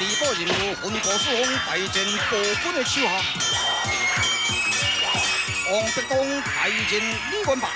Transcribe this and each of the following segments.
地保任务分国四方大战暴君的手下，王德东大战李元霸，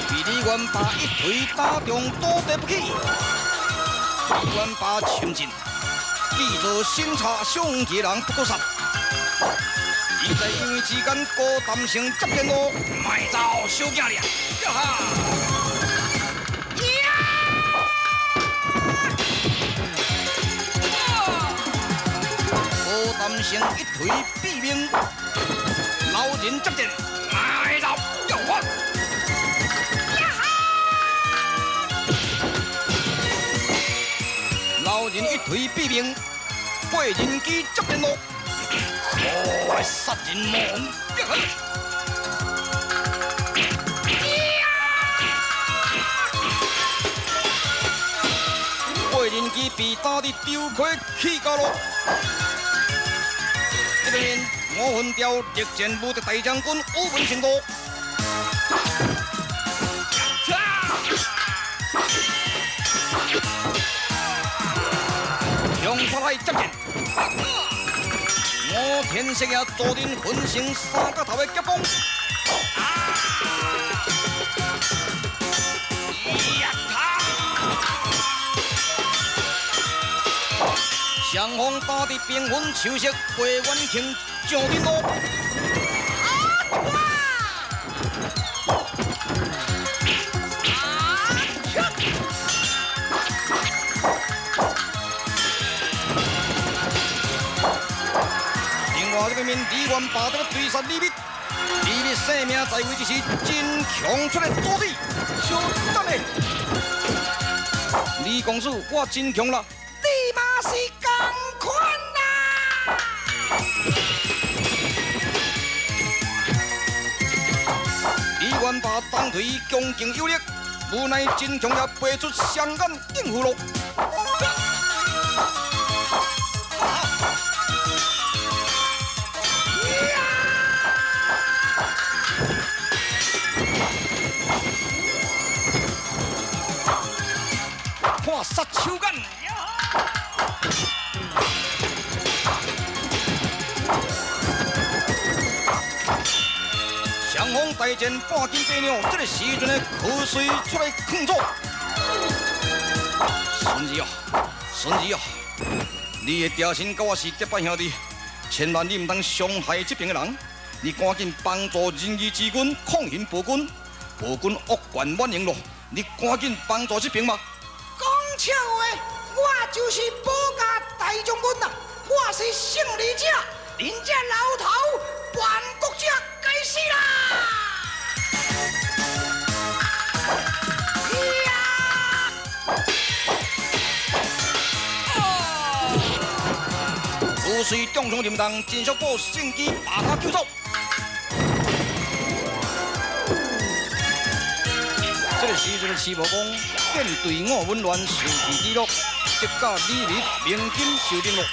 被李元霸一锤打中倒地不起，李元霸冲进，记者审查上级人不可杀。 现在因为之间高谈成接电路，卖走小囝俩，呀哈！高谈成一推毙命，老人接电，卖走要还。呀哈！老人一推毙命，八人机接电路。 我杀人魔！八人机被打得丢盔弃甲落。一边我分调力战武的大将军吴文成哥，用出来接战。 我天色也坐定分成三个头的夹攻，双方打得兵分秋色，八元庆上天路。这个面李元霸这个追杀李密，李密性命在位之时，真强出来阻止，小等下，李公主我真强啦，你嘛是同款啦！李元霸当推强劲有力，无奈真强也背出双眼应付咯。 看杀手锏！双方大战半斤八两，这个时阵的口水出来抗阻。孙子啊，孙子啊，你的爹亲跟我是结拜兄弟，千万你唔当伤害这边的人，你赶紧帮助仁义之君抗衡暴君，暴君恶贯满盈咯，你赶紧帮助这边嘛。 讲笑话，我就是保家大将军呐，我是胜利者，恁这老头叛国者该死啦！如随中枪任当，真属宝圣机把他救走。这个时阵的徐茂公见队伍紊乱，士气低落，即甲李密鸣金收兵咯。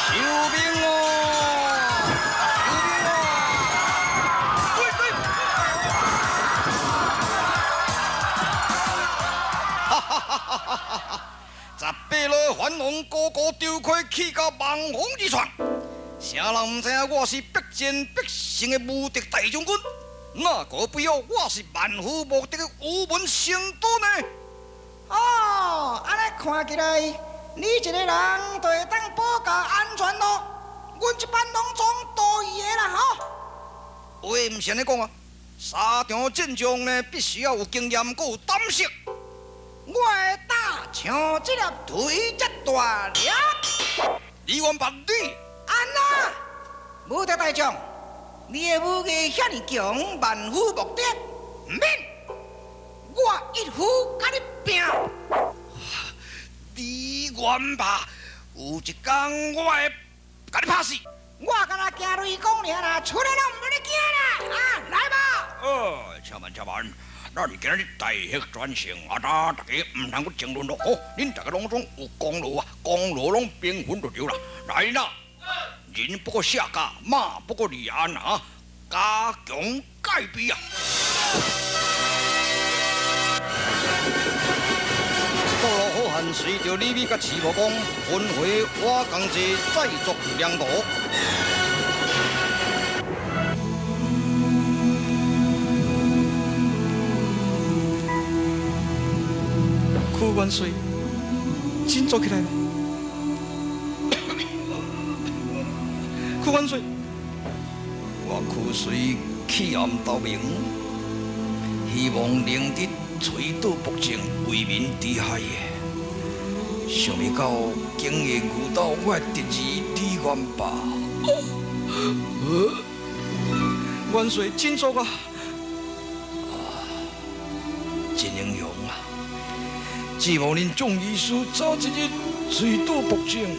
收兵哦！收兵哦！对对！哈哈哈哈哈哈！十八路反王个个丢盔弃甲望风而窜，啥人唔知影我是必战必胜的无敌大将军？那个不要我是万夫莫敌的吴文成都呢？哦，安尼看起来，你一个人就会当保家安全咯。阮一班拢总多余的啦吼。话唔是安尼讲啊，沙场战将呢，必须要有经验，佮有胆识。我会打像这粒腿这大粒。李元霸，你安那，武德大将，你的武艺遐尼强，万夫莫敌，唔免，我一夫甲你拼。李元霸，有一天我会甲你拍死。我敢若惊雷公尔啦，出来拢唔要你惊啦！啊，来吧！请慢，请慢。咱今日大业专程啊，大家唔通去争论咯。哦，恁大家拢总有功劳啊，功劳拢平分就对啦。来啦，人不过下家，马不过李安啊，加强戒备啊！随着李密甲徐茂公分回瓦岗节，再作梁国。屈元帅，振作起来吧！屈元帅，我屈水弃暗投明，希望能得吹倒北境，为民除害的。想袂到今日牛刀，我的敌人李元霸。元帅振作啊！真英雄啊！希望恁众义士早一日吹倒北境，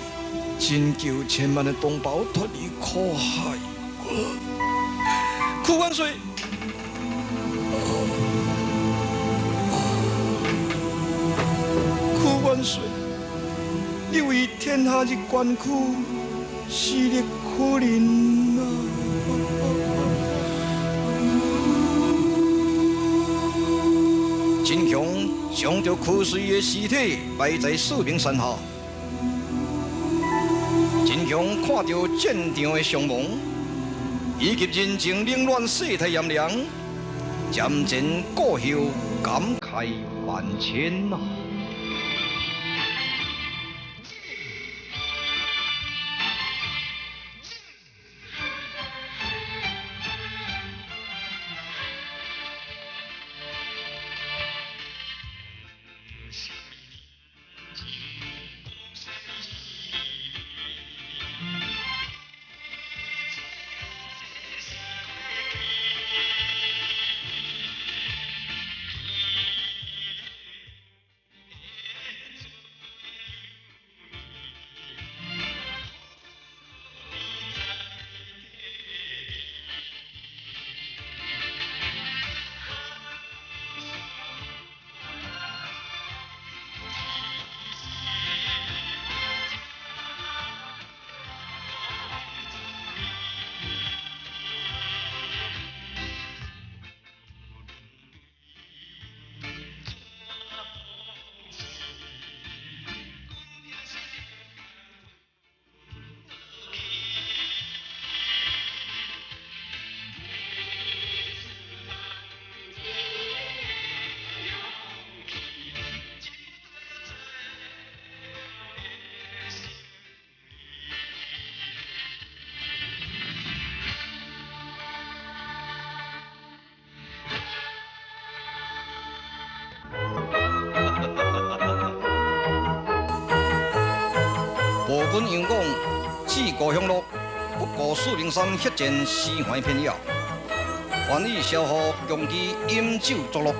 拯救千万的同胞脱离苦海。屈元帅，屈元帅，你为天下之捐躯，死力可忍啊！真强将着屈水的尸体埋在四平山下。真强看到战场的伤亡，以及人情冷暖、世态炎凉，渐渐故后感慨万千啊！步军杨广至故乡路，不顾四平山血战尸骸遍野，愿意消耗强骑饮酒作乐。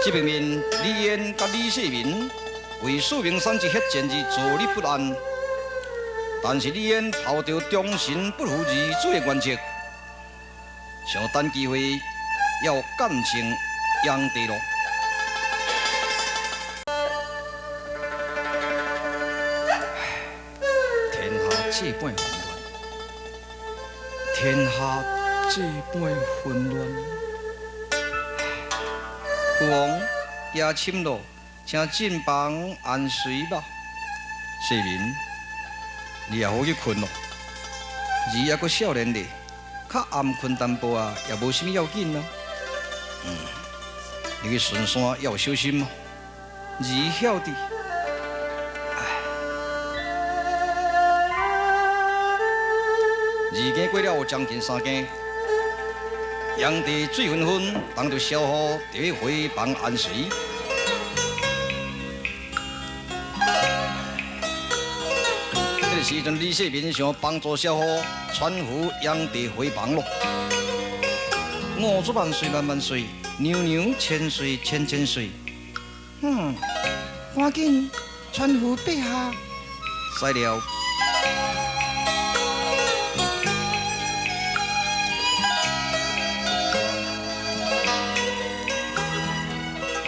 这边面李渊甲李世民为四平山之血战而坐立不安，但是李渊抱着忠臣不负儿子的原则。想等机会要干成杨地路。天下这般混乱，天下这般混乱。父王也侵路，请进房安睡吧。世民，你也好去困咯，你也阁少年咧。较暗困淡薄啊，也无啥物要紧啊。你去顺山要小心哦。二晓得。二更过了将近3更，杨地水纷纷，当着消耗，就要回房安睡。这个时阵，李世民想帮助小虎传呼杨地回房咯。五子万岁万万岁，娘娘千岁千千岁。赶紧传呼陛下。使了。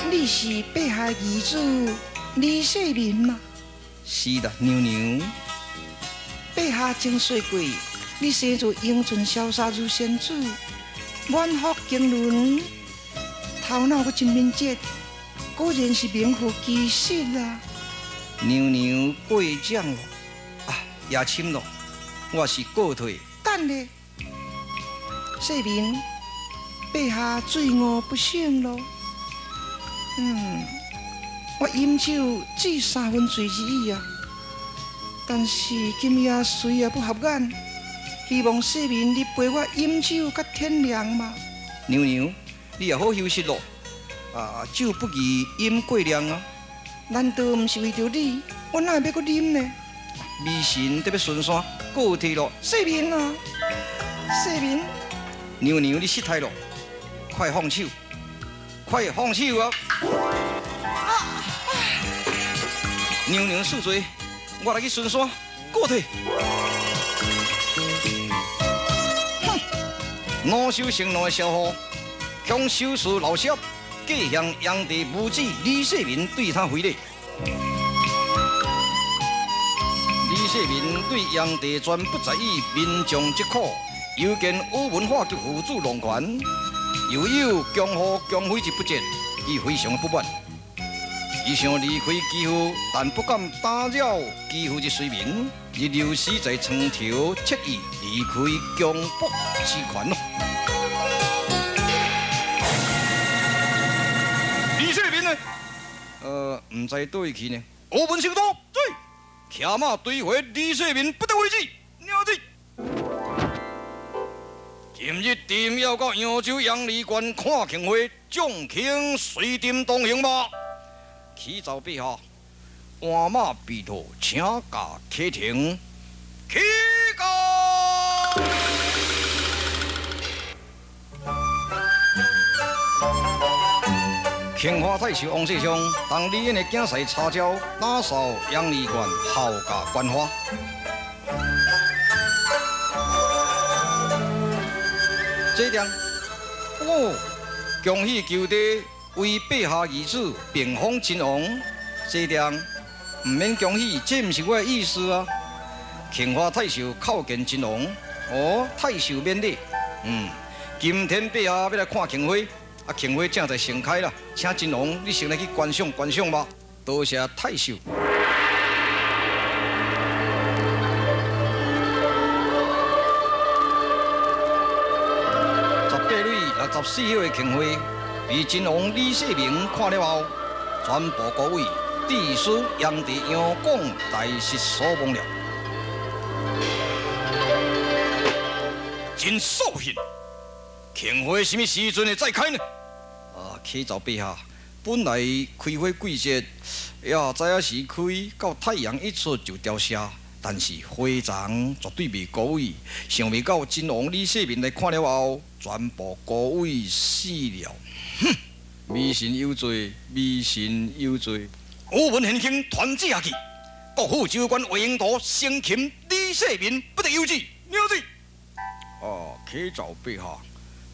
你是陛下儿子李世民吗？是的，娘娘。陛陛下曾说过，你生做英俊潇洒如仙子，满腹经纶，头脑阁真敏捷，果然是名副其实啊！娘娘过奖了啊，也请了，我是告退。等咧，世民，陛下罪恶不省咯。我饮酒只3分醉而已啊，但是今夜虽也不合眼，希望世民你陪我饮酒到天亮嘛。娘娘，你也好休息咯。啊，酒不宜饮过量啊。难道不是为着你，我哪会要搁啉呢？微臣得要巡山，告退咯。世民啊，世民，娘娘你失态咯，快放手，快放手啊！娘娘恕罪，我来去巡山，告退。哼，恼羞成怒的小虎，向收拾老舍，假向炀帝母子李世民对他回礼。李世民对炀帝全不在意民众疾苦，又见武文化及辅助龙权，又有强护强妃之不节，伊非常不满。伊想离开基辅，但不敢打扰基辅之水民，而流失在床头，切意离开强国之权咯。李世民呢？唔知倒去呢？我本首都对，骑马追回李世民不得为之，了之。今日定要到扬州杨梨关看庆会，将卿随殿同行吧。启奏陛下，换马备妥，请假启程。起驾！庆华太守王世襄，当李燕的竞赛插招，打扫杨梨关豪价关花。这点，恭喜旧帝为陛下儿子平封秦王。这点唔免恭喜，这唔是我的意思啊。庆华太守叩见秦王，太守免礼。今天陛下要来看庆会，庆会正在盛开啦，请秦王你先来去观赏观赏吧。多谢太守。1864岁的庆会，被秦王李世民看了后，全部各位致使炀帝杨广大失所望了。真扫兴！庆会什么时阵会再开呢？启奏陛下，本来开会季节也知影是开到太阳一出就凋谢。但是会场绝对未高位，想未到秦王李世民来看了后，全部高位死了。哼！微臣有罪，微臣有罪。武文贤卿团结下去，国府州官魏英图生擒李世民，不得有旨，了之。启奏陛下，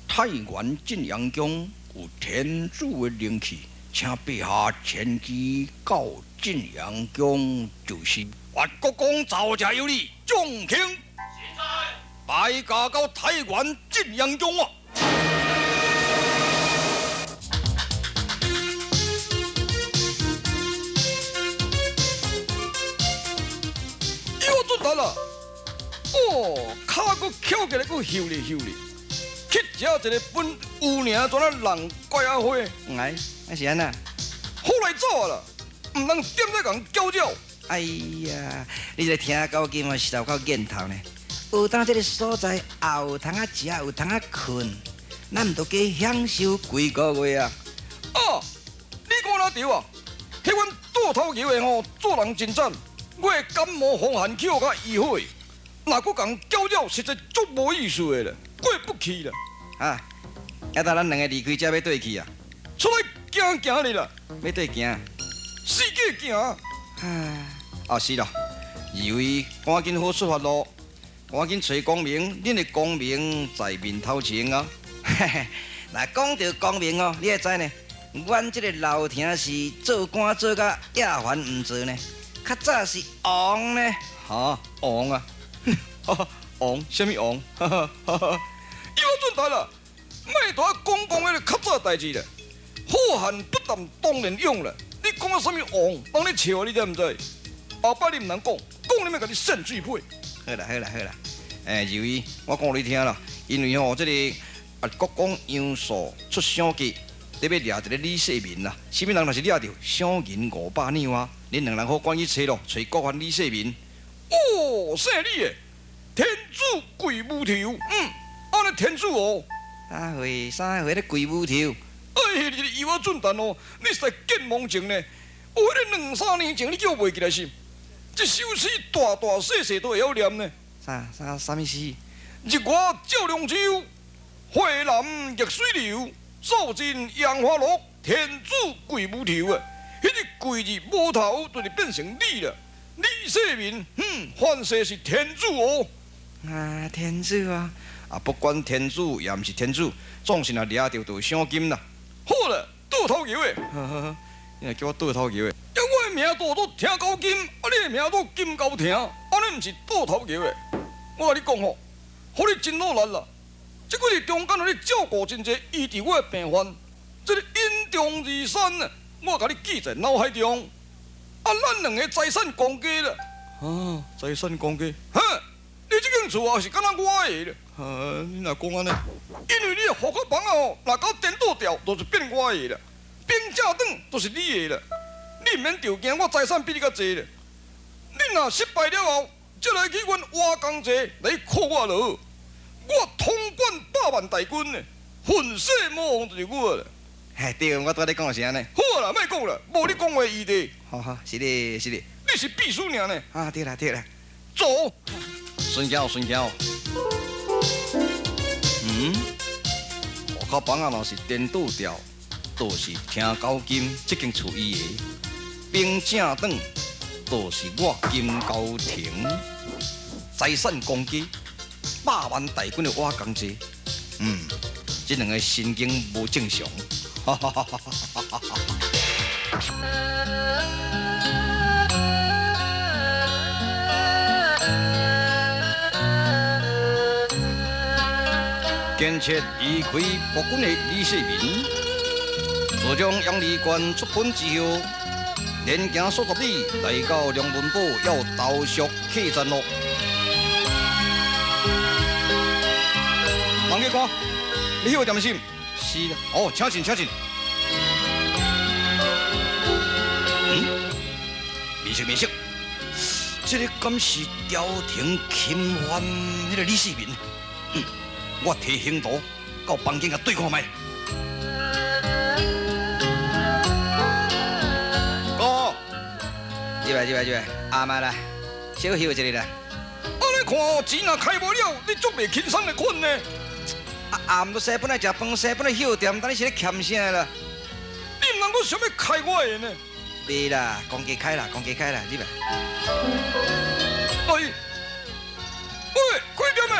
太原晋阳宫有天主的灵气，请陛下前期到晋阳宫就是。越国公赵家有礼，将卿拜驾到太原晋阳宫啊！又准来了，脚骨翘起来，佫休哩休哩，去食一个本有名怎啊人怪啊花？哎，那是安那？好来走啦，唔通点在共搅搅。哎呀，你这听到今嘛是头到瘾头呢。有当这个所在，也有通啊食，有通啊困，咱唔都加享受几个月啊？你讲哪对啊？迄阮倒头桥的做人真赞，我的感冒风寒口甲医好，若佫共搅搅，实在足无意思的啦，过不去啦。要等咱两个离开，才要倒去啊？出来行行哩啦，要倒行？世界行。是啦，二位赶紧好出发咯，赶紧找光明，恁的光明在面头前啊！那讲到光明你会知呢？阮这个老兄是做官做甲野还唔做呢，较早是王呢。王啊！哈哈，王，什么王？哈哈哈哈！以我准台啦，莫大讲迄个较早代志啦。好汉不谈当年勇啦，你讲啊什么王？帮你笑你知唔知？后摆你唔能讲，讲你咪甲你肾水配。好啦好啦好啦，二位，我讲你听啦，因为这个国公杨素出相计，特别掠一个李世民啦。什么人若是掠着，赏银500两啊！恁两人好赶去找咯，找国藩李世民。哦，姓李的，天子跪母头，安尼天子哦。三岁咧跪母头。哎，你以我准谈哦，你实在健忘情呢。有迄个2、3年前你叫我袂记来是？这首诗大大细细都会晓念呢。啥物诗？日月照龙舟，花南逆水流。扫尽杨花落，天子跪母头啊！迄个跪字无头，就是变成李了。李世民，反世是天子哦。啊，天子啊！不管天子也毋是天子，总是若掠着就赏金啦。好啦，倒头桥的。你若叫我倒头桥的，因我的名倒做听高金，你的名倒金高听，安尼毋是倒头桥的。我甲你讲吼，互你真努力啦。这几日中间，互你照顾真济医治我的病患，这个因中而山啊，我甲你记在脑海中。咱两个财产公家啦。财产公家，你这间厝啊是敢若我的咧？你若讲安尼，因为你的户口房啊吼，若搞颠倒掉，就是变我的啦。兵正转就是你的啦。你毋免着惊，我财产比你较济咧。你若失败了后，再来去阮挖工济来扣我落。我统管100万大军呢，混世魔王就是我啦。对，我拄仔咧讲是安尼。好啦，莫讲啦，无你讲话余地。好，是咧。你是秘书尔呢。对啦。走，顺行。户口房啊，若是颠倒掉，都是听高金这间厝伊的；兵正转，都是我金高庭。财产公家，100万大军的挖工济。这两个神经无正常。建设离开国军的李世民，自从杨丽关出奔之后，连行数十里来到梁文堡，要投宿客栈咯。王警官，你晓点心？是啦。请进。面色，这个敢是朝廷钦犯迄个李世民？我提刑度到房间甲对看卖。哥，入来，阿妈啦，小休一日啦。安尼看，钱若开无了，你足袂轻松的困呢？毋都西本来食饭，西本来休店，但你是咧欠啥啦？你毋能够想要开我的呢？袂啦，公家开啦，入来。喂，开店的。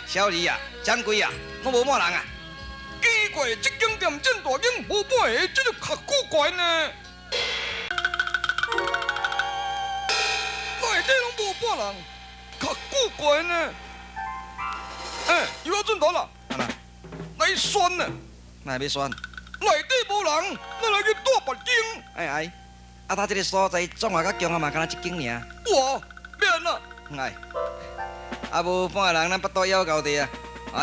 小李啊，掌柜啊，拢无满人啊。奇怪，这间店这大间无半个，这就较古怪呢。内底拢无半人，较古怪呢。有我准头啦。来选呢。哪要选？内底无人，咱来去大别间。他这个所在综合甲强啊嘛，敢若一间尔。哇，免啦。无半个人，咱巴肚枵到地啊！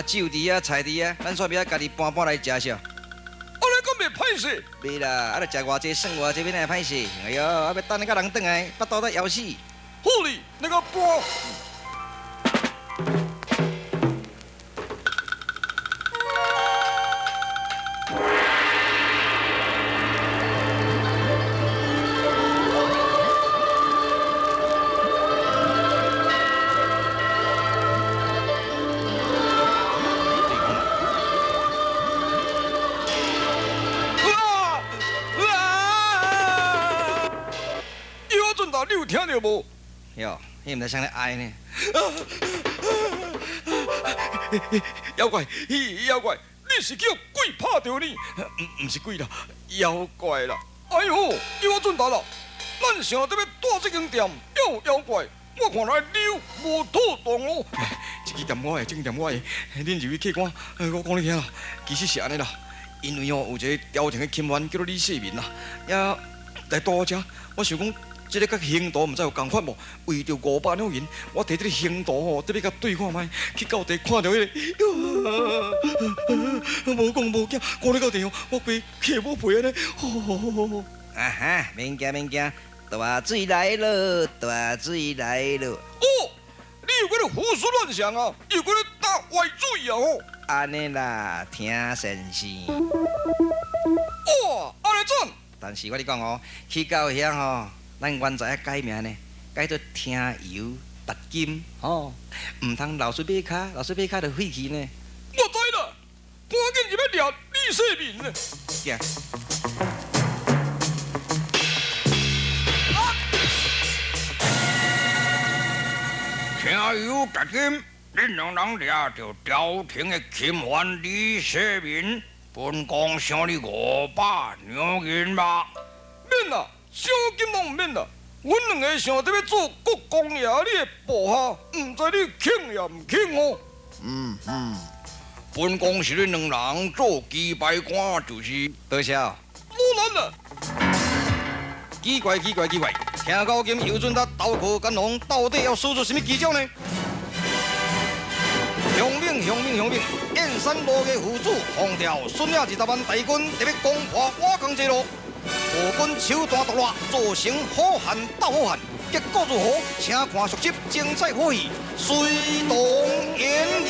酒池啊，菜池啊，咱煞要家己搬来食啥？安尼敢袂歹势？袂啦，着食偌济算偌济，要哪会歹势？哎哟，要等你甲人转来，巴肚都枵死。好哩，那个搬。你有听到无？哟，伊毋知啥咧哀呢？妖怪，你是叫鬼拍着你？毋是鬼啦，妖怪啦！哎呦，我准答啦！咱想要带这间店，妖怪，我看来你有无妥当哦。这个店我的，这个店我的，恁入去客官，我讲你听啦，其实是安尼啦，因为哦有一个朝廷的钦官叫做李世民啦，也来到我遮，我想讲。这个甲刑度毋知有共款无？为着500两银，我摕这个刑度吼，得要甲对看卖，去到地看到迄个，无讲无惊，讲你到地哦，我规客无赔安尼。啊哈，免惊免惊，大水来了，大水来了。哦，你有嗰个胡思乱想啊，有嗰个大歪嘴啊吼！安尼啦，听先生。哇，安尼怎？但是我跟你讲哦，去到遐吼。咱原在改名呢，改做听油达金吼，唔通流水马骹，流水马骹就废去呢。我知啦，赶紧入去抓李世民呢。行。听油达金，恁两人抓着朝廷的钦官李世民，本宫赏你500两银吧。免啦。赏金拢唔免啦，阮两个想得要做国公爷，你的部下，唔知你肯也唔肯哦。本宫是恁两人做击败官，就是多少？不难啦。奇怪，听到今尤俊达刀口干龙，到底要使出什么技巧呢？雄命！燕山路的副主洪调孙亚20万大军，特别攻破瓦岗之路。我军手段毒辣，造成好汉斗好汉，结果如何？请看续集精彩可以，随动演绎。